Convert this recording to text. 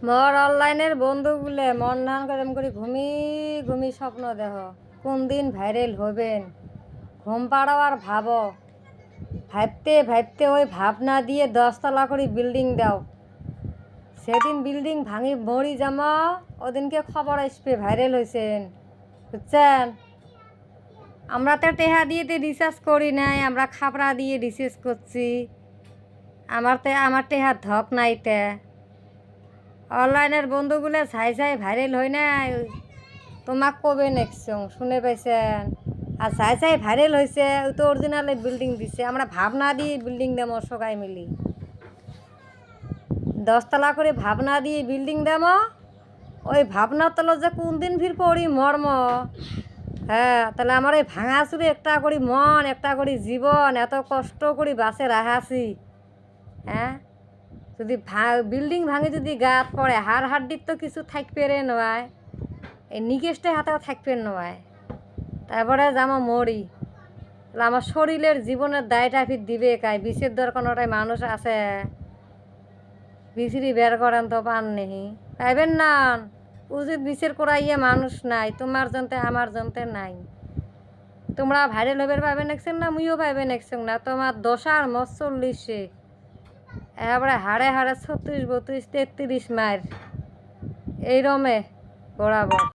মোর অনলাইনের বন্ধুগুলো মন ধান করে এরম করে ঘুমি ঘুমি স্বপ্ন দেহ কোন দিন ভাইরাল হবেন। ঘুম পাড়াও আর ভাবো, ভাবতে ভাবতে ওই ভাবনা দিয়ে 10 তলা করে বিল্ডিং দাও। সেদিন বিল্ডিং ভাঙি মরি জামা, ওদিনকে খবর আসবে ভাইরাল হয়েছেন, বুঝছেন। আমরা তো টেহা দিয়ে রিসার্চ করি নাই, আমরা খাপড়া দিয়ে রিসার্চ করছি। আমার টেহার ধক নাই তে। অনলাইনের বন্ধুগুলো ছাই ছাই ভাইরাল হয় নাই, তোমাক কবে নেকছং শুনে পাইছেন। আর ছাই ছাই ভাইরাল হয়েছে, ওই তো অরিজিনালে বিল্ডিং দিছে। আমরা ভাবনা দিয়ে বিল্ডিং দেবো সবাই মিলি, 10 তলা করে ভাবনা দিয়ে বিল্ডিং দেবো। ওই ভাবনার তলা যে কোন দিন ফির পড়ি মর্ম। হ্যাঁ, তাহলে আমার এই ভাঙা চুরি একটা করি মন, একটা করি জীবন, এত কষ্ট করি বাসে রাহাছি। হ্যাঁ, যদি বিল্ডিং ভাঙে যদি গাত পড়ে, হাড় হাড্ডির তো কিছু থাকবে রে নয়, এই নিকেশটা হাতেও থাকবে নয়। তারপরে যাবো মরি, তাহলে আমার শরীরের জীবনের দায়টা ফির দিবে কাই। বিষের দরকার ওটাই মানুষ আছে, বিচরি বের করেন তো পান নেহি পাইবেন না। উচিত বিচার করাইয়া মানুষ নাই, তোমার জনতে আমার জনতে নাই। তোমরা ভাইরাল হবের পাইবে নেকছেন না, মুইও পাইবে নেকছেন না। তোমার 10 আর মোর 40, এবারে হাড়ে হাড়ে 36, 32, 33 মাইল এই রমে বরাবর।